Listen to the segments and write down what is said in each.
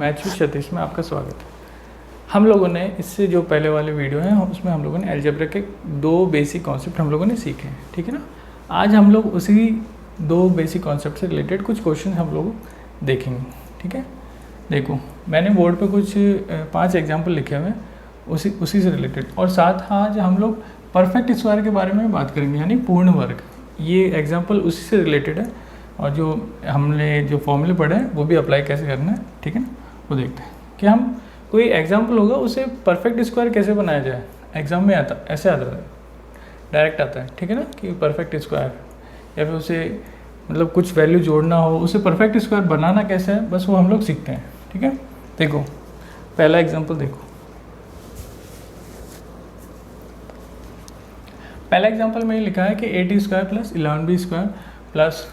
Maths with Satish में आपका स्वागत है। हम लोगों ने इससे जो पहले वाले वीडियो हैं उसमें हम लोगों ने अलजेब्रा के 2 बेसिक कॉन्सेप्ट हम लोगों ने सीखे हैं, ठीक है ना। आज हम लोग उसी 2 बेसिक कॉन्सेप्ट से रिलेटेड कुछ क्वेश्चन हम लोग देखेंगे, ठीक है। देखो मैंने बोर्ड पे कुछ 5 एग्जाम्पल लिखे हुए हैं उसी से रिलेटेड, और साथ आज हम लोग परफेक्ट स्क्वायर के बारे में बात करेंगे, यानी पूर्ण वर्ग। ये एग्जाम्पल उसी से रिलेटेड है, और जो हमने जो फॉर्मूले पढ़े हैं वो भी अप्लाई कैसे करना है, ठीक है ना, वो देखते हैं कि हम कोई एग्जाम्पल होगा उसे परफेक्ट स्क्वायर कैसे बनाया जाए। एग्जाम में आता ऐसे आता है, डायरेक्ट आता है, ठीक है ना, कि परफेक्ट स्क्वायर, या फिर उसे मतलब कुछ वैल्यू जोड़ना हो, उसे परफेक्ट स्क्वायर बनाना कैसे है, बस वो हम लोग सीखते हैं, ठीक है। देखो पहला एग्जाम्पल देखो, पहला एग्जाम्पल में लिखा है कि 8 square plus 11b square plus,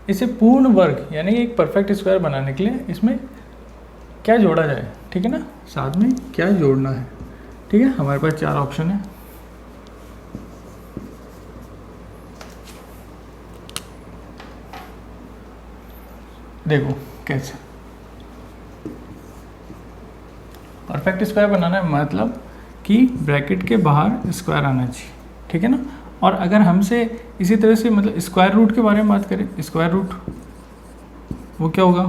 इसे पूर्ण वर्ग यानी एक परफेक्ट स्क्वायर बनाने के लिए इसमें क्या जोड़ा जाए, ठीक है ना, साथ में क्या जोड़ना है, ठीक है। हमारे पास 4 ऑप्शन है। देखो कैसे परफेक्ट स्क्वायर बनाना है, मतलब कि ब्रैकेट के बाहर स्क्वायर आना चाहिए, ठीक है ना। और अगर हमसे इसी तरह से मतलब स्क्वायर रूट के बारे में बात करें, स्क्वायर रूट वो क्या होगा,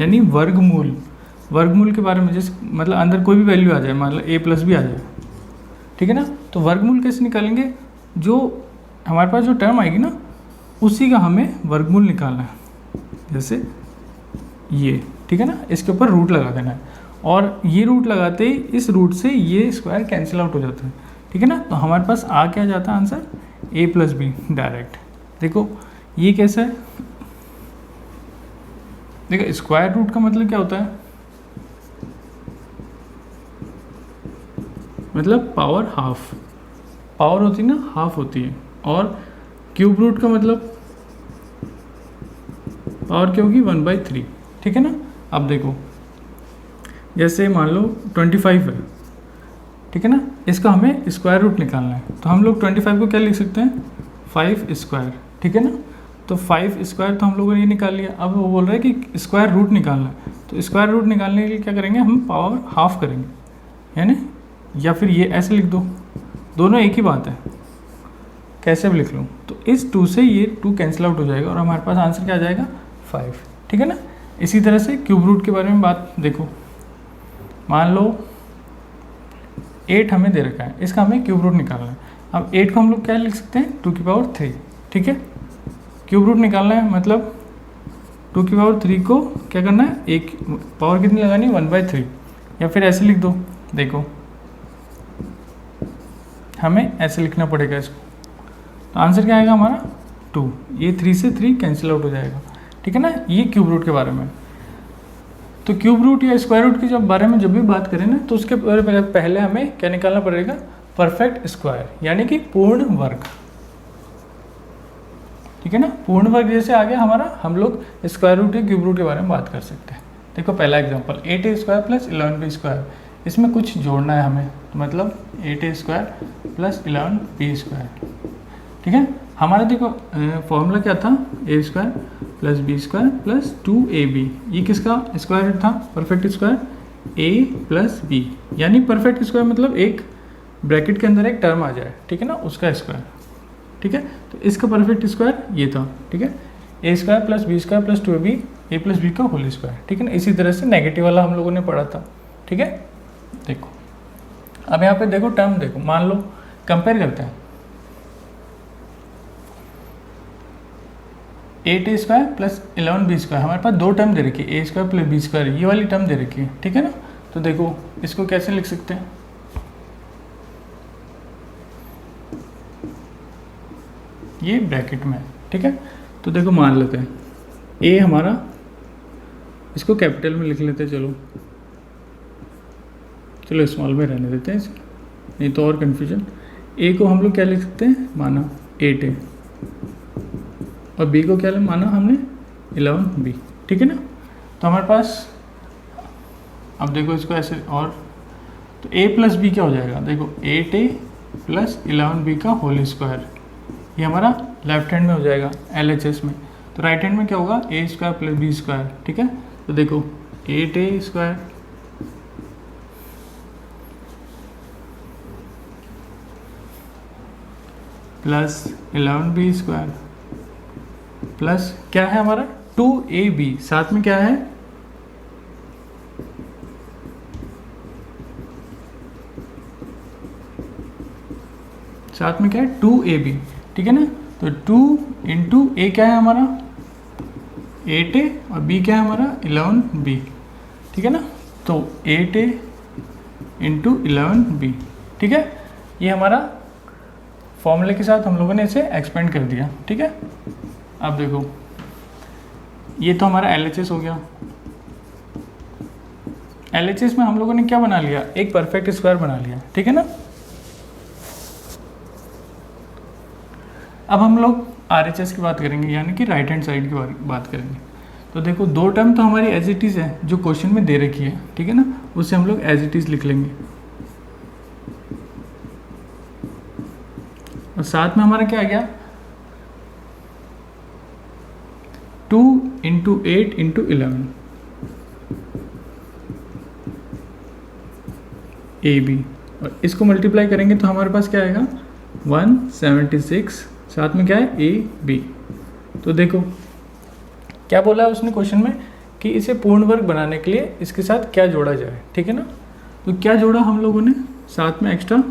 यानी वर्गमूल, वर्गमूल के बारे में, जैसे मतलब अंदर कोई भी वैल्यू आ जाए, मतलब a प्लस भी आ जाए, ठीक है ना, तो वर्गमूल कैसे निकालेंगे, जो हमारे पास जो टर्म आएगी ना उसी का हमें वर्गमूल निकालना है, जैसे ये, ठीक है ना, इसके ऊपर रूट लगा देना है, और ये रूट लगाते ही इस रूट से ये स्क्वायर कैंसिल आउट हो जाता है, ठीक है ना। तो हमारे पास आ क्या जाता है answer, a plus b direct. देखो ये कैसा है, देखो स्क्वायर रूट का मतलब क्या होता है, मतलब पावर हाफ, पावर होती है ना, हाफ होती है। और क्यूब रूट का मतलब पावर क्या होगी, 1/3, ठीक है ना। अब देखो जैसे मान लो 25 है, ठीक है ना, इसका हमें स्क्वायर रूट निकालना है, तो हम लोग 25 को क्या लिख सकते हैं, 5 स्क्वायर, ठीक है ना। तो 5 स्क्वायर तो हम लोगों ने ये निकाल लिया। अब वो बोल रहा है कि स्क्वायर रूट निकालना है, तो स्क्वायर रूट निकालने के लिए क्या करेंगे, हम पावर हाफ करेंगे, यानी या फिर ये ऐसे लिख दो, दोनों एक ही बात है, कैसे भी लिख लूँ। तो इस 2 से ये 2 कैंसिल आउट हो जाएगा और हमारे पास आंसर क्या आ जाएगा, 5, ठीक है ना। इसी तरह से क्यूब रूट के बारे में बात देखो, मान लो 8 हमें दे रखा है, इसका हमें क्यूब रूट निकालना है। अब 8 को हम लोग क्या लिख सकते हैं, 2 की पावर 3, ठीक है। क्यूब रूट निकालना है मतलब 2 की पावर 3 को क्या करना है, एक पावर कितनी लगानी है, 1/3, या फिर ऐसे लिख दो। देखो हमें ऐसे लिखना पड़ेगा इसको, तो आंसर क्या आएगा हमारा 2, ये 3 से 3 कैंसिल आउट हो जाएगा, ठीक है ना। ये क्यूब रूट के बारे में। तो क्यूब रूट या स्क्वायर रूट की जब बारे में जब भी बात करें ना, तो उसके पहले हमें क्या निकालना पड़ेगा, परफेक्ट स्क्वायर, यानी कि पूर्ण वर्ग, ठीक है ना। पूर्ण वर्ग जैसे आ गया हमारा, हम लोग स्क्वायर रूट या क्यूब रूट के बारे में बात कर सकते हैं। देखो पहला example 8a square plus 11b square, इसमें कुछ जोड़ना है हमें, तो मतलब 8a square plus 11b square, ठीक है। हमारा देखो फॉर्मूला क्या था, a square plus B square plus 2ab, ये किसका स्क्वायर रूट था, perfect square a plus b, यानी परफेक्ट स्क्वायर मतलब एक ब्रैकेट के अंदर एक टर्म आ जाए, ठीक है ना, उसका स्क्वायर, ठीक है। तो इसका परफेक्ट स्क्वायर ये था, ठीक है, a square plus B square plus 2ab a plus b का होल स्क्वायर, ठीक है ना। इसी तरह से नेगेटिव वाला हम लोगों ने पढ़ा था, ठीक है। देखो अब यहाँ पे देखो टर्म देखो, मान लो कंपेयर करते हैं, 8a square plus 11b square, हमारे पास 2 टर्म दे रखी है, a square plus b square, ये वाली टर्म दे रखी है, ठीक है ना। तो देखो इसको कैसे लिख सकते हैं, ये ब्रैकेट में, ठीक है। तो देखो मान लेते हैं a हमारा, इसको कैपिटल में लिख लेते हैं, चलो स्मॉल में रहने देते हैं इसे, नहीं तो और कन्फ्यूजन। a को हम लोग क्या लिख सकते हैं, माना 8a, और b को क्या माना हमने 11b, ठीक है ना। तो हमारे पास अब देखो इसको ऐसे, और तो a प्लस बी क्या हो जाएगा, देखो 8a प्लस 11b का होल स्क्वायर, ये हमारा लेफ्ट हैंड में हो जाएगा LHS में। तो राइट हैंड में क्या होगा, ए स्क्वायर प्लस बी स्क्वायर, ठीक है। तो देखो 8a² प्लस 11b² प्लस क्या है हमारा 2ab, साथ में क्या है साथ में क्या है 2ab, ठीक है ना। तो 2 इंटू ए क्या है हमारा 8a और b क्या है हमारा 11b, ठीक है ना। तो 8a इंटू 11b, ठीक है। ये हमारा फॉर्मूले के साथ हम लोगों ने इसे एक्सपेंड कर दिया, ठीक है। अब देखो ये तो हमारा LHS हो गया। LHS में हम लोगों ने क्या बना लिया, एक परफेक्ट स्क्वायर बना लिया, ठीक है ना। अब हम लोग RHS की बात करेंगे, यानी कि राइट हैंड साइड की बात करेंगे। तो देखो दो टर्म तो हमारी एज इट इज़ है जो क्वेश्चन में दे रखी है, ठीक है ना, उससे हम लोग एज इट इज़ लिख लेंगे। और साथ में हमारा क्या आ गया 2 इंटू 8 इंटू 11 AB, और इसको मल्टीप्लाई करेंगे तो हमारे पास क्या आएगा 176, साथ में क्या है AB। तो देखो क्या बोला है उसने क्वेश्चन में कि इसे पूर्ण वर्ग बनाने के लिए इसके साथ क्या जोड़ा जाए, ठीक है ना। तो क्या जोड़ा हम लोगों ने, साथ में एक्स्ट्रा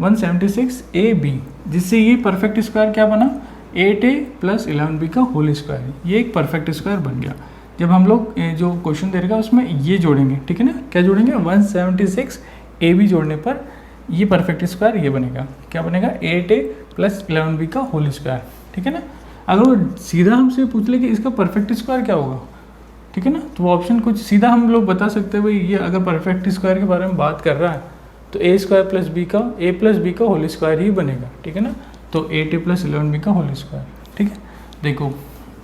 176AB, जिससे ये परफेक्ट स्क्वायर क्या बना 8a प्लस 11b का होल स्क्वायर। ये एक परफेक्ट स्क्वायर बन गया। जब हम लोग जो क्वेश्चन दे रखा है उसमें ये जोड़ेंगे, ठीक है ना, क्या जोड़ेंगे 176ab जोड़ने पर ये परफेक्ट स्क्वायर ये बनेगा, क्या बनेगा 8a प्लस 11b का होल स्क्वायर, ठीक है ना। अगर वो सीधा हमसे पूछ ले कि इसका परफेक्ट स्क्वायर क्या होगा, ठीक है ना, तो वो ऑप्शन कुछ सीधा हम लोग बता सकते हैं भाई ये अगर परफेक्ट स्क्वायर के बारे में बात कर रहा है तो a² प्लस b का होल स्क्वायर ही बनेगा, ठीक है ना। तो 8a प्लस 11b का होल स्क्वायर, ठीक है। देखो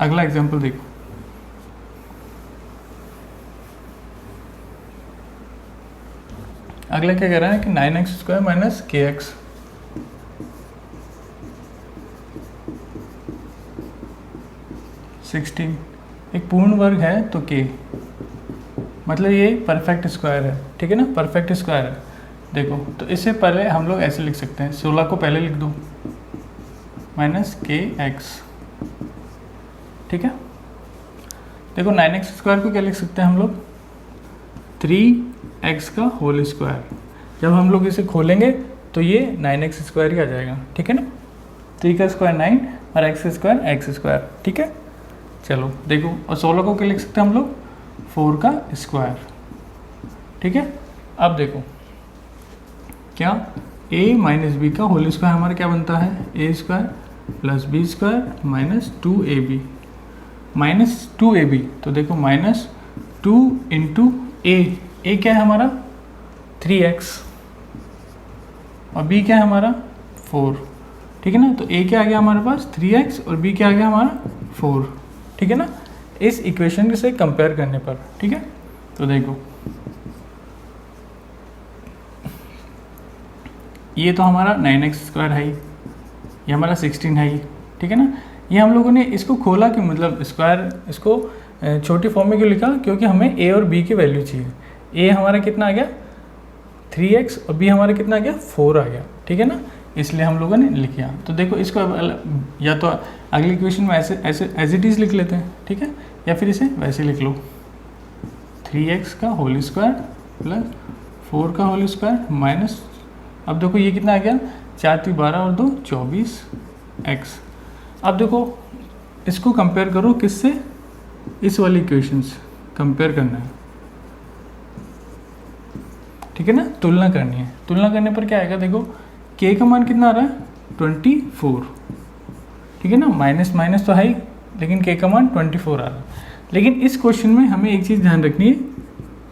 अगला एग्जाम्पल देखो, अगला क्या कह रहा है कि 9x² माइनस kx, एक पूर्ण वर्ग है तो k, मतलब ये परफेक्ट स्क्वायर है, ठीक है ना, परफेक्ट स्क्वायर है। देखो तो इससे पहले हम लोग ऐसे लिख सकते हैं, 16 को पहले लिख दो माइनस kx, ठीक है। देखो 9x² को क्या लिख सकते हैं हम लोग 3x का होल स्क्वायर। जब हम लोग इसे खोलेंगे तो ये 9x² ही आ जाएगा, ठीक है ना। 3 का स्क्वायर 9 और x², ठीक है। चलो देखो, और 16 को क्या लिख सकते हैं हम लोग 4 का स्क्वायर, ठीक है। अब देखो क्या a माइनस बी का होल स्क्वायर हमारा क्या बनता है a² plus b² minus 2ab, तो देखो माइनस 2 इंटू a क्या है हमारा 3x और b क्या है हमारा 4, ठीक है ना। तो a क्या आ गया हमारे पास 3x और b क्या आ गया हमारा 4, ठीक है ना, इस इक्वेशन से कंपेयर करने पर, ठीक है। तो देखो ये तो हमारा 9x² है, ये हमारा 16 है, ठीक है ना। ये हम लोगों ने इसको खोला कि मतलब स्क्वायर इसको छोटी फॉर्म में क्यों लिखा, क्योंकि हमें a और b की वैल्यू चाहिए। a हमारा कितना आ गया 3x और b हमारा कितना आ गया 4 आ गया, ठीक है ना, इसलिए हम लोगों ने लिख दिया। तो देखो इसको या तो अगली इक्वेशन में ऐसे एज इट इज़ लिख लेते हैं, ठीक है, या फिर इसे वैसे लिख लो 3x का होल स्क्वायर प्लस 4 का होल स्क्वायर माइनस, अब देखो ये कितना आ गया 4 3 12 और 2 24x। अब देखो इसको कंपेयर करो किससे, इस वाली इक्वेशन से कंपेयर करना है, ठीक है ना, तुलना करनी है। तुलना करने पर क्या आएगा, देखो k का मान कितना आ रहा है 24, ठीक है ना, माइनस माइनस तो है ही, लेकिन k का मान 24 आ रहा है। लेकिन इस क्वेश्चन में हमें एक चीज़ ध्यान रखनी है,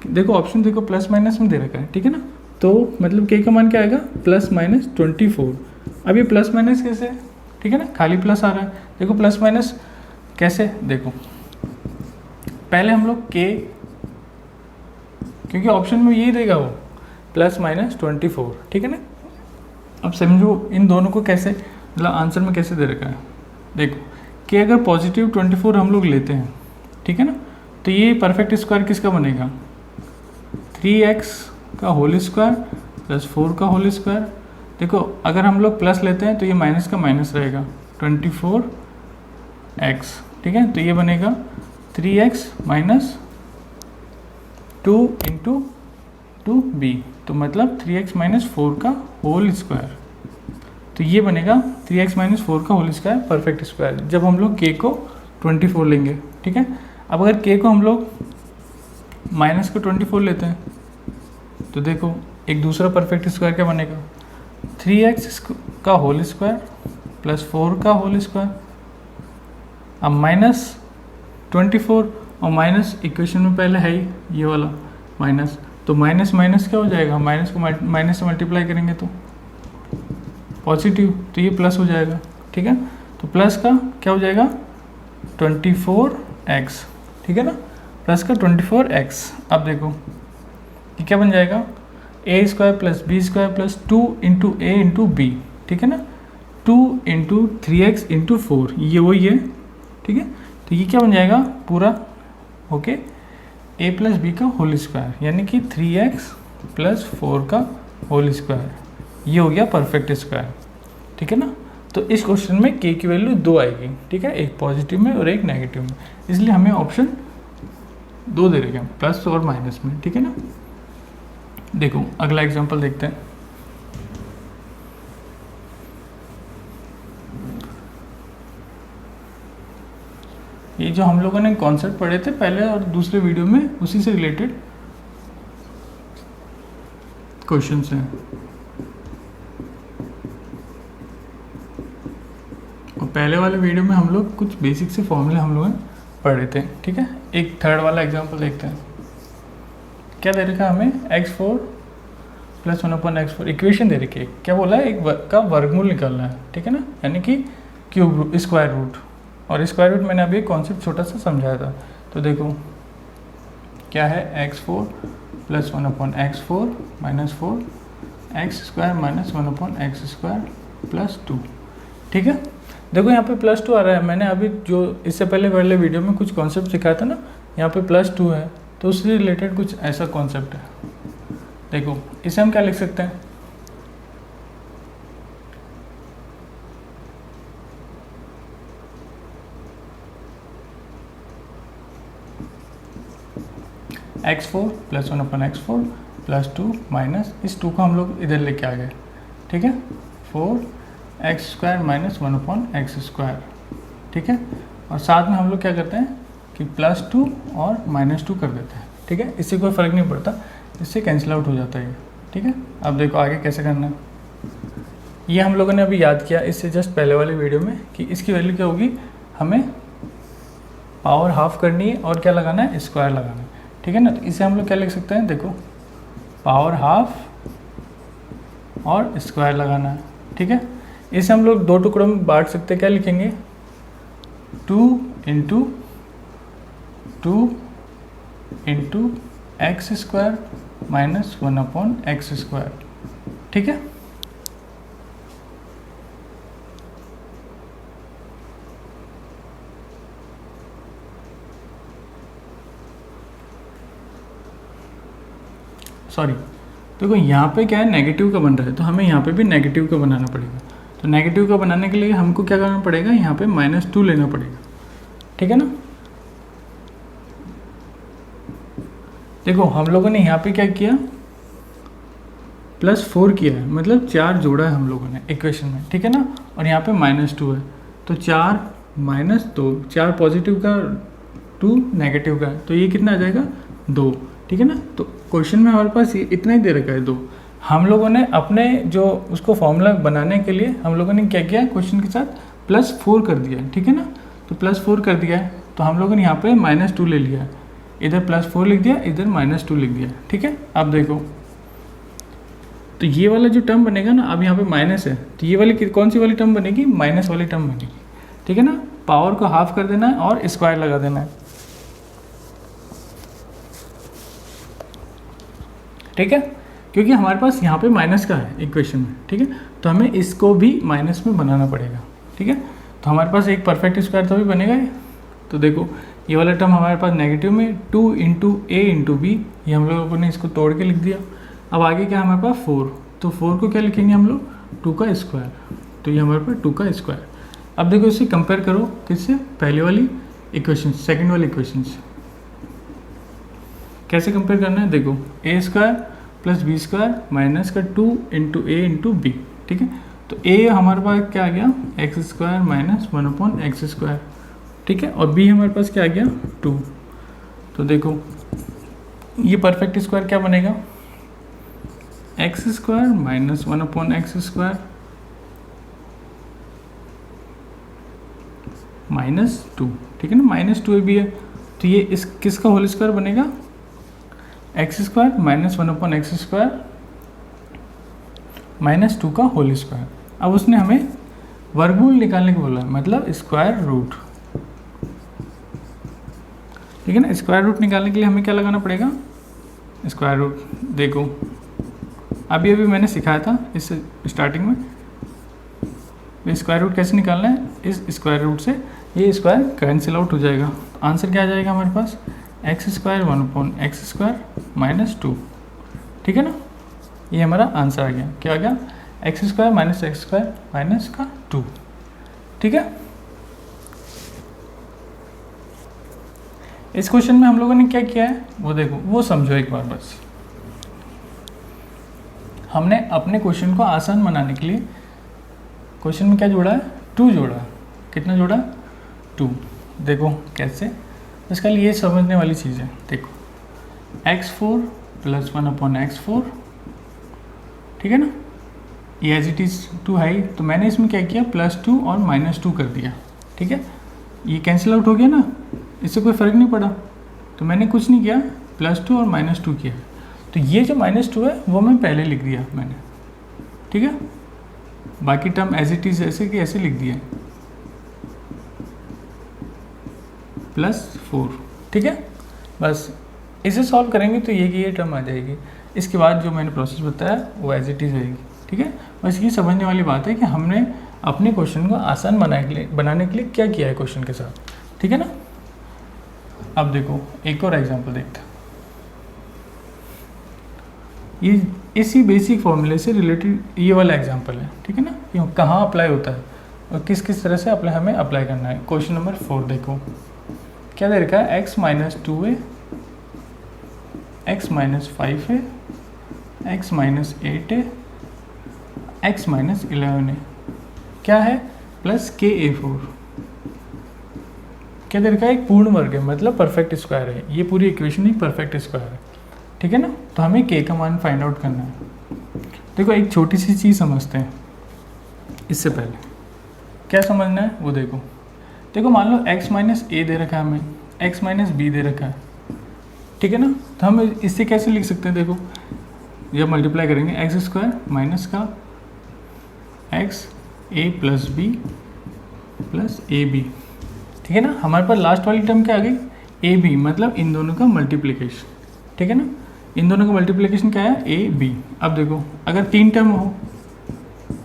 देखो ऑप्शन देखो प्लस माइनस में दे रखा है, ठीक है ना, तो मतलब k का मान क्या आएगा प्लस माइनस 24। अब ये प्लस माइनस कैसे, ठीक है ना, खाली प्लस आ रहा है। देखो प्लस माइनस कैसे, देखो पहले हम लोग k, क्योंकि ऑप्शन में यही देगा वो प्लस माइनस 24, ठीक है ना। अब समझो इन दोनों को कैसे, मतलब आंसर में कैसे दे रखा है। देखो कि अगर पॉजिटिव 24 हम लोग लेते हैं, ठीक है ना, तो ये परफेक्ट स्क्वायर किसका बनेगा, 3x का होल स्क्वायर प्लस 4 का होल स्क्वायर। देखो अगर हम लोग प्लस लेते हैं तो ये माइनस का माइनस रहेगा, 24x, ठीक है। तो ये बनेगा 3x माइनस 2 इंटू 2b, तो मतलब 3x माइनस 4 का होल स्क्वायर। तो ये बनेगा 3x माइनस 4 का होल स्क्वायर परफेक्ट स्क्वायर, जब हम लोग k को 24 लेंगे, ठीक है। अब अगर k को हम लोग माइनस को 24 लेते हैं तो देखो एक दूसरा परफेक्ट स्क्वायर क्या बनेगा, 3x का होल स्क्वायर प्लस 4 का होल स्क्वायर। अब माइनस 24 और माइनस इक्वेशन में पहले है ही ये वाला माइनस, तो माइनस माइनस क्या हो जाएगा, माइनस को माइनस से मल्टीप्लाई करेंगे तो पॉजिटिव, तो ये प्लस हो जाएगा, ठीक है। तो प्लस का क्या हो जाएगा 24x, ठीक है ना, प्लस का 24x। अब देखो ये क्या बन जाएगा, a square plus B square plus 2 into a into b, ठीक है ना, 2 इंटू 3x इंटू 4, ये वही है, ठीक है। तो ये क्या बन जाएगा पूरा ओके, a प्लस बी का होल स्क्वायर, यानी कि 3x प्लस 4 का होल स्क्वायर, ये हो गया परफेक्ट स्क्वायर, ठीक है ना। तो इस क्वेश्चन में k की वैल्यू 2 आएगी, ठीक है, एक पॉजिटिव में और एक नेगेटिव में, इसलिए हमें ऑप्शन 2 दे रखे हैं, प्लस और माइनस में, ठीक है ना। देखो अगला एग्जांपल देखते हैं। ये जो हम लोगों ने कॉन्सेप्ट पढ़े थे पहले और दूसरे वीडियो में, उसी से रिलेटेड क्वेश्चंस हैं। और पहले वाले वीडियो में हम लोग कुछ बेसिक से फॉर्मूले हम लोग पढ़े थे, ठीक है। एक थर्ड वाला एग्जांपल देखते हैं। क्या दे रखा है हमें, x4 प्लस 1/x4 इक्वेशन दे रखी है, क्या बोला है, एक का वर्गमूल निकालना है, ठीक है ना, यानी कि क्यूब स्क्वायर रूट। और स्क्वायर रूट मैंने अभी कॉन्सेप्ट छोटा सा समझाया था। तो देखो क्या है, x4 plus 1/x4 minus 4x square minus 1/x² plus 2, ठीक है। देखो यहाँ पे प्लस 2 आ रहा है, मैंने अभी जो इससे पहले वाले वीडियो में कुछ कॉन्सेप्ट सिखाया था ना, यहाँ पे प्लस 2 है, तो उससे रिलेटेड कुछ ऐसा कॉन्सेप्ट है। देखो इसे हम क्या लिख सकते हैं, x4 plus 1/x4 plus 2 minus इस 2 को हम लोग इधर लेके आ गए, ठीक है, 4x² माइनस 1/x², ठीक है। और साथ में हम लोग क्या करते हैं कि प्लस 2 और माइनस 2 कर देते हैं, ठीक है, इससे कोई फ़र्क नहीं पड़ता, इससे कैंसिल आउट हो जाता है, ठीक है। अब देखो आगे कैसे करना है, ये हम लोगों ने अभी याद किया इससे जस्ट पहले वाले वीडियो में कि इसकी वैल्यू क्या होगी, हमें पावर हाफ करनी है और क्या लगाना है, स्क्वायर लगाना है, ठीक है ना। तो इसे हम लोग क्या लिख सकते हैं, देखो पावर हाफ और स्क्वायर लगाना है, ठीक है। इसे हम लोग 2 टुकड़ों में बांट सकते हैं, क्या लिखेंगे, 2 into 2 into x² minus 1/x², ठीक है। सॉरी, देखो यहाँ पे क्या है, नेगेटिव का बन रहा है, तो हमें यहाँ पे भी नेगेटिव का बनाना पड़ेगा। तो नेगेटिव का बनाने के लिए हमको क्या करना पड़ेगा, यहाँ पे -2 लेना पड़ेगा, ठीक है ना। देखो हम लोगों ने यहाँ पे क्या किया, +4 किया है, मतलब 4 जोड़ा है हम लोगों ने इक्वेशन में, ठीक है ना। और यहाँ पे -2 है, तो 4 - 2, 4 पॉजिटिव का 2 नेगेटिव का है, तो ये कितना आ जाएगा, 2, ठीक है ना। तो क्वेश्चन में हमारे पास ये इतना ही दे रखा है 2। हम लोगों ने अपने जो उसको फॉर्मूला बनाने के लिए हम लोगों ने क्या किया, क्वेश्चन के साथ +4 कर दिया है, ठीक है ना। तो +4 कर दिया है, तो हम लोगों ने यहाँ पे -2 ले लिया है, इधर +4 लिख दिया, इधर -2 लिख दिया, ठीक है। अब देखो तो ये वाला जो टर्म बनेगा ना, अब यहाँ पे माइनस है, तो ये वाली कौन सी वाली टर्म बनेगी, माइनस वाली टर्म बनेगी, ठीक है ना। पावर को हाफ कर देना है और स्क्वायर लगा देना है, ठीक है, क्योंकि हमारे पास यहाँ पे माइनस का है इक्वेशन में, ठीक है। तो हमें इसको भी माइनस में बनाना पड़ेगा, ठीक है। तो हमारे पास एक परफेक्ट स्क्वायर तो भी बनेगा ही। तो देखो ये वाला टर्म हमारे पास नेगेटिव में 2 इंटू ए इंटू बी, ये हम लोगों ने इसको तोड़ के लिख दिया। अब आगे क्या हमारे पास 4, तो 4 को क्या लिखेंगे हम लोग 2 का स्क्वायर, तो ये हमारे पास 2 का स्क्वायर। अब देखो इसे कंपेयर करो किससे, पहले वाली इक्वेशन सेकंड वाली इक्वेशन से। कैसे कंपेयर करना है, देखो A square plus B square minus का 2 इंटू ए इंटू बी, ठीक है। तो ए हमारे पास क्या आ गया x square minus 1/x square, ठीक है, और बी हमारे पास क्या आ गया 2। तो देखो ये परफेक्ट स्क्वायर क्या बनेगा, x square minus 1/x square -2, ठीक है ना, -2 भी है, तो ये इस किसका होल स्क्वायर बनेगा, x square minus 1/x square -2 का होल स्क्वायर। अब उसने हमें वर्गमूल निकालने को बोला है, मतलब स्क्वायर रूट, ठीक है ना। स्क्वायर रूट निकालने के लिए हमें क्या लगाना पड़ेगा, स्क्वायर रूट। देखो अभी मैंने सिखाया था इस स्टार्टिंग में, स्क्वायर रूट कैसे निकालना है, इस स्क्वायर रूट से ये स्क्वायर कैंसिल आउट हो जाएगा। आंसर क्या आ जाएगा हमारे पास, एक्स स्क्वायर 1/x स्क्वायर -2, ठीक है ना। ये हमारा आंसर आ गया, क्या आ गया, x square minus x square minus का 2, ठीक है। इस क्वेश्चन में हम लोगों ने क्या किया है वो देखो, वो समझो एक बार बस। हमने अपने क्वेश्चन को आसान बनाने के लिए क्वेश्चन में क्या जोड़ा है, 2 जोड़ा है। कितना जोड़ा, 2। देखो कैसे, इसका लिए ये समझने वाली चीज़ है। देखो x4 प्लस 1/x4, ठीक है ना, ये एज इट इज़ 2 है ही, तो मैंने इसमें क्या किया +2 और -2 कर दिया, ठीक है। ये कैंसिल आउट हो गया ना, इससे कोई फ़र्क नहीं पड़ा, तो मैंने कुछ नहीं किया, +2 और -2 किया। तो ये जो -2 है वो मैं पहले लिख दिया मैंने, ठीक है। बाकी टर्म एज इट इज़ ऐसे कि ऐसे लिख दिया +4, ठीक है। बस इसे सॉल्व करेंगे तो ये कि ये टर्म आ जाएगी। इसके बाद जो मैंने प्रोसेस बताया वो एज इट इज़ रहेगी, ठीक है। बस ये समझने वाली बात है कि हमने अपने क्वेश्चन को आसान बनाने के लिए क्या किया है क्वेश्चन के साथ, ठीक है ना। अब देखो एक और एग्जांपल देखते हैं। ये इसी बेसिक फॉर्मूले से रिलेटेड ये वाला एग्जांपल है, ठीक है ना। ये कहाँ अप्लाई होता है और किस किस तरह से हमें अप्लाई करना है। क्वेश्चन नंबर 4 देखो क्या दे रखा है, x - 2a, x - 5a, x - 8a, x - 11a, क्या है +ka4। क्या दे रखा है, एक पूर्ण वर्ग है, मतलब परफेक्ट स्क्वायर है। ये पूरी इक्वेशन एक परफेक्ट स्क्वायर है, ठीक है ना। तो हमें k का मान फाइंड आउट करना है। देखो एक छोटी सी चीज़ समझते हैं इससे पहले, क्या समझना है वो देखो। देखो मान लो x - a दे रखा है हमें, x - b दे रखा है, ठीक है ना। तो हम इससे कैसे लिख सकते हैं, देखो जब मल्टीप्लाई करेंगे एक्स स्क्वायर माइनस का x a + b + ab, ठीक है ना। हमारे पास लास्ट वाली टर्म क्या आ गई, ए बी, मतलब इन दोनों का मल्टीप्लिकेशन, ठीक है ना। इन दोनों का मल्टीप्लिकेशन क्या है, ए बी। अब देखो अगर 3 टर्म हो,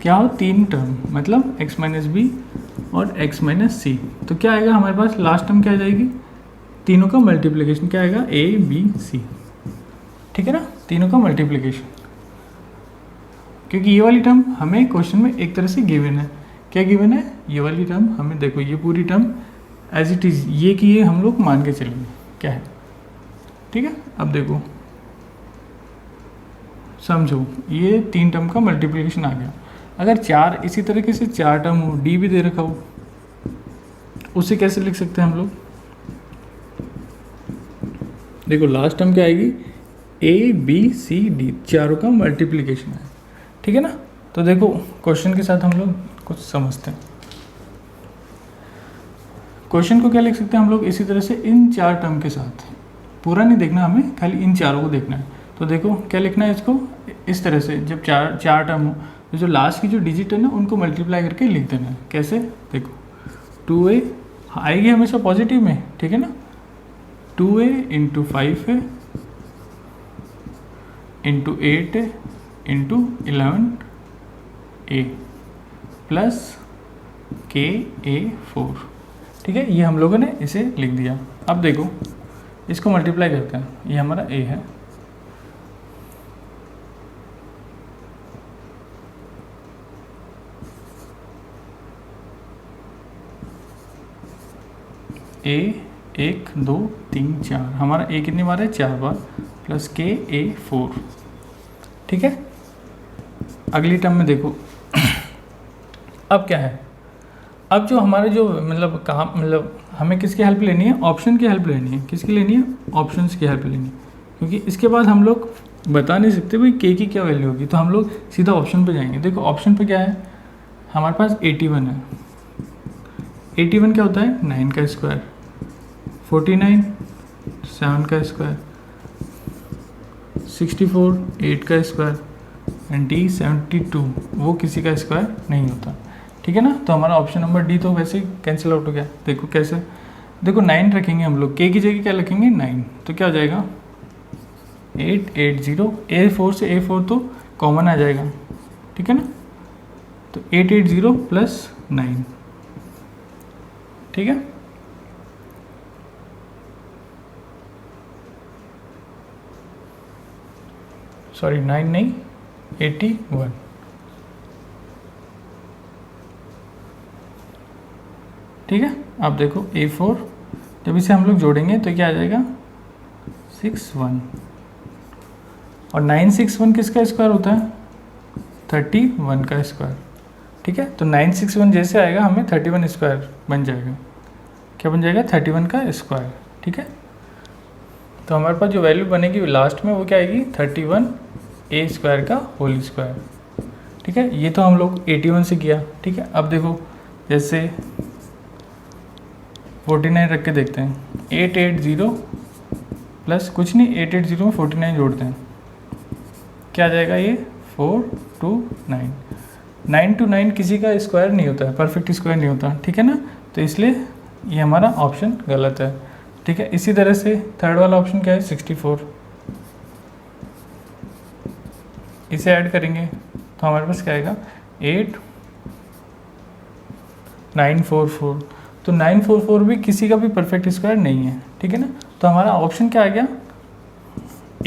क्या हो 3 टर्म, मतलब x - b और x - c, तो क्या आएगा हमारे पास लास्ट टर्म क्या आ जाएगी, तीनों का मल्टीप्लिकेशन क्या आएगा, a b c, ठीक है ना, तीनों का मल्टीप्लिकेशन। क्योंकि ये वाली टर्म हमें क्वेश्चन में एक तरह से गिवन है। क्या गिवन है, ये वाली टर्म हमें, देखो ये पूरी टर्म एज इट इज़, ये कि ये हम लोग मान के चलेंगे क्या है, ठीक है। अब देखो समझो, ये 3 टर्म का मल्टीप्लिकेशन आ गया। अगर 4 इसी तरीके से 4 टर्म हो, डी भी दे रखा हो, उसे कैसे लिख सकते हैं हम लोग, देखो लास्ट टर्म क्या आएगी, ए बी सी डी, चारों का मल्टीप्लिकेशन है, ठीक है ना। तो देखो क्वेश्चन के साथ हम लोग कुछ समझते हैं। क्वेश्चन को क्या लिख सकते हैं हम लोग इसी तरह से, इन 4 टर्म के साथ, पूरा नहीं देखना हमें, खाली इन चारों को देखना है। तो देखो क्या लिखना है इसको, इस तरह से जब 4 टर्म हो तो जो लास्ट की जो डिजिट है ना उनको मल्टीप्लाई करके लिख देना है। कैसे, देखो 2a आएगी हमेशा पॉजिटिव में, ठीक है ना, 2a × 5a × 8a × 11a + ka4, ठीक है। ये हम लोगों ने इसे लिख दिया। अब देखो इसको मल्टीप्लाई करते हैं, ये हमारा a है, a 1 2 3 4, हमारा a कितनी बार है 4 बार, प्लस k a 4। ठीक है, अगली टर्म में देखो अब क्या है, अब जो हमारे जो मतलब कहाँ मतलब हमें किसकी हेल्प लेनी है, ऑप्शन की हेल्प लेनी है। किसकी लेनी है, ऑप्शंस की हेल्प लेनी है, क्योंकि इसके बाद हम लोग बता नहीं सकते भाई k की क्या वैल्यू होगी, तो हम लोग सीधा ऑप्शन पे जाएंगे। देखो ऑप्शन पे क्या है, हमारे पास 81 है, 81 क्या होता है 9 का स्क्वायर, 49 7 का स्क्वायर, 64 8 का स्क्वायर, एंड डी 72 वो किसी का स्क्वायर नहीं होता। ठीक है ना, तो हमारा ऑप्शन नंबर डी तो वैसे ही कैंसिल आउट हो गया। देखो कैसे, देखो 9 रखेंगे हम लोग, के की जगह क्या रखेंगे 9, तो क्या हो जाएगा 880, A4 से A4 तो कॉमन आ जाएगा। ठीक है ना, तो 880 प्लस 9। ठीक है, सॉरी 9 नहीं 81। ठीक है, अब देखो A4 जब इसे हम लोग जोड़ेंगे तो क्या आ जाएगा 61, और 961 किसका स्क्वायर होता है 31 का स्क्वायर। ठीक है, तो 961 जैसे आएगा हमें 31 स्क्वायर बन जाएगा, क्या बन जाएगा 31 का स्क्वायर। ठीक है, तो हमारे पास जो वैल्यू बनेगी लास्ट में वो क्या आएगी 31 a स्क्वायर का होल स्क्वायर। ठीक है, ये तो हम लोग 81 से किया। ठीक है, अब देखो जैसे 49 रख के देखते हैं, 880 प्लस कुछ नहीं 880 में 49 जोड़ते हैं, क्या आ जाएगा ये 429। 9 to 9 किसी का स्क्वायर नहीं होता है, परफेक्ट स्क्वायर नहीं होता। ठीक है ना, तो इसलिए ये हमारा ऑप्शन गलत है। ठीक है, इसी तरह से थर्ड वाला ऑप्शन क्या है 64, इसे ऐड करेंगे तो हमारे पास क्या आएगा 8944, तो 944 भी किसी का भी परफेक्ट स्क्वायर नहीं है। ठीक है ना, तो हमारा ऑप्शन क्या आ गया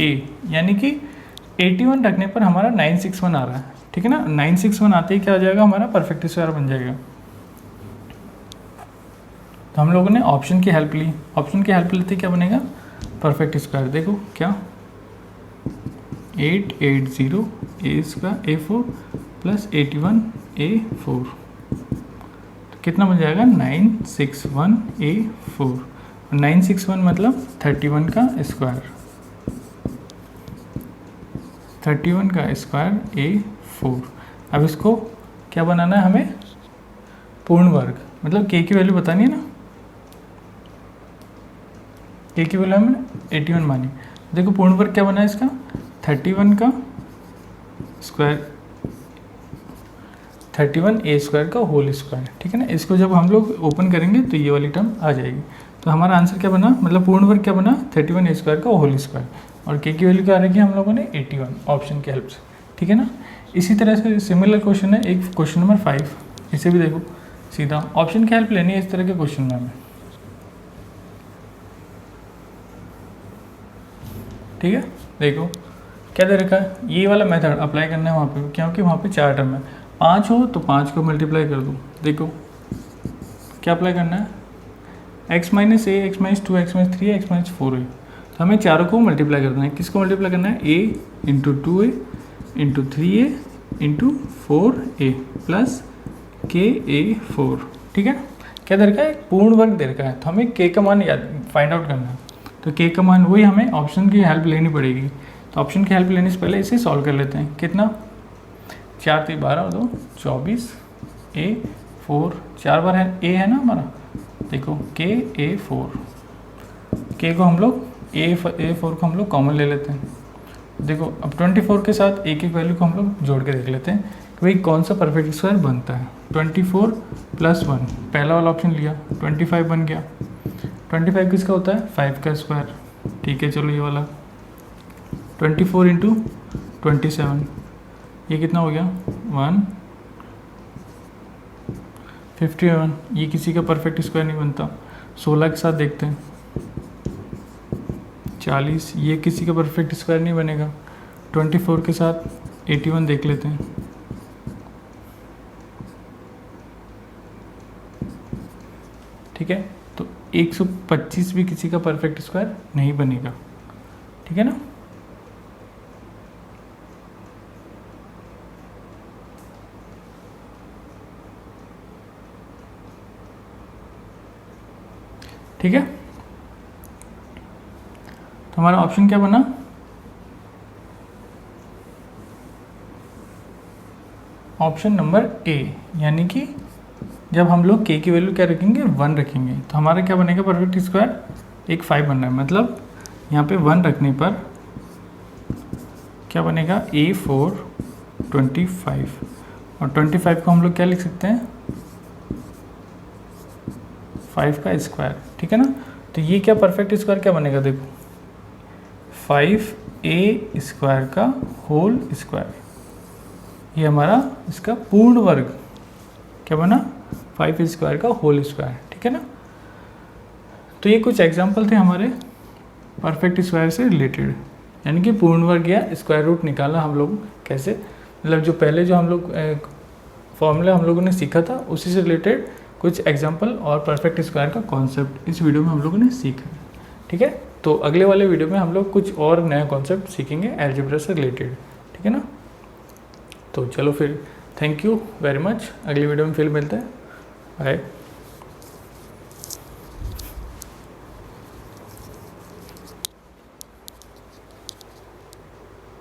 ए, यानी कि 81 रखने पर हमारा 961 आ रहा है। ठीक है ना, 961 आते ही क्या आ जाएगा हमारा परफेक्ट स्क्वायर बन जाएगा। तो हम लोगों ने ऑप्शन की हेल्प ली, ऑप्शन की हेल्प लेते क्या बनेगा परफेक्ट स्क्वायर। देखो क्या 880 a square A4 plus 81 A4, तो कितना बन जाएगा 961 A4, 961 मतलब 31 का स्क्वायर, 31 का स्क्वायर A4। अब इसको क्या बनाना है हमें पूर्ण वर्ग, मतलब k की वैल्यू बतानी है ना, k की वैल्यू हमें 81 मानी। देखो पूर्ण वर्ग क्या बना है इसका 31 का स्क्वायर, 31 a स्क्वायर का होल स्क्वायर। ठीक है ना, इसको जब हम लोग ओपन करेंगे तो ये वाली टर्म आ जाएगी। तो हमारा आंसर क्या बना, मतलब पूर्ण वर्ग क्या बना 31 a स्क्वायर का होल स्क्वायर, और k की वैल्यू क्या रखी हम लोगों ने 81 ऑप्शन की हेल्प से। ठीक है ना, इसी तरह से सिमिलर क्वेश्चन है एक क्वेश्चन नंबर 5, इसे भी देखो सीधा ऑप्शन की हेल्प लेनी है इस तरह के क्वेश्चन में हमें। ठीक है, देखो क्या दे रखा है, ये वाला मेथड अप्लाई करना है वहाँ पे, क्योंकि वहाँ पे 4 टर्म है, 5 हो तो 5 को मल्टीप्लाई कर दो। देखो क्या अप्लाई करना है x minus A, X minus 2, X minus 3, X minus 4 है, तो हमें चारों को मल्टीप्लाई करना है। किसको मल्टीप्लाई करना है a into 2a into 3a into 4a plus KA4। ठीक है, क्या दे रखा है पूर्ण वर्ग दे रखा है, तो हमें k का मान याद फाइंड आउट करना है, तो k का मान वही हमें ऑप्शन की हेल्प लेनी पड़ेगी। तो ऑप्शन की हेल्प लेने से पहले इसे सॉल्व कर लेते हैं। कितना 4 3 12 2 24 A4, 4 बार है a है ना हमारा, देखो KA4, k को हम लोग A4 को हम लोग कॉमन ले लेते हैं। देखो अब 24 के साथ एक एक वैल्यू को हम लोग जोड़ के देख लेते हैं कि भाई कौन सा परफेक्ट स्क्वायर बनता है। 24 प्लस 1 पहला वाला ऑप्शन लिया, 25 बन गया। 25 किसका होता है 5 का स्क्वायर। ठीक है, चलो ये वाला 24 इंटू 27, ये कितना हो गया 151, ये किसी का परफेक्ट स्क्वायर नहीं बनता। 16 के साथ देखते हैं, 40, ये किसी का परफेक्ट स्क्वायर नहीं बनेगा। 24 के साथ 81 देख लेते हैं। ठीक है, तो 125 भी किसी का परफेक्ट स्क्वायर नहीं बनेगा। ठीक है ना। ठीक है, तो हमारा ऑप्शन क्या बना? ऑप्शन नंबर ए, यानी कि जब हम लोग k की वैल्यू क्या रखेंगे, 1 रखेंगे, तो हमारा क्या बनेगा परफेक्ट स्क्वायर, एक 5 बन रहा है। मतलब यहाँ पे 1 रखने पर क्या बनेगा, A4 25, और 25 को हम लोग क्या लिख सकते हैं, 5 का स्क्वायर। ठीक है ना। तो ये क्या परफेक्ट स्क्वायर क्या बनेगा, देखो 5a स्क्वायर का होल स्क्वायर, ये हमारा इसका पूर्ण वर्ग क्या बना, 5 स्क्वायर का होल स्क्वायर। ठीक है ना। तो ये कुछ एग्जाम्पल थे हमारे परफेक्ट स्क्वायर से रिलेटेड, यानी कि पूर्ण वर्ग या स्क्वायर रूट निकालना हम लोग कैसे, मतलब जो पहले जो हम लोग फॉर्मूला हम लोगों ने सीखा था उसी से रिलेटेड कुछ एग्जाम्पल और परफेक्ट स्क्वायर का कॉन्सेप्ट इस वीडियो में हम लोगों ने सीखा। ठीक है, तो अगले वाले वीडियो में हम लोग कुछ और नया कॉन्सेप्ट सीखेंगे अलजेब्रा से रिलेटेड। ठीक है ना। तो चलो फिर, थैंक यू वेरी मच, अगली वीडियो में फिर मिलते हैं, बाय।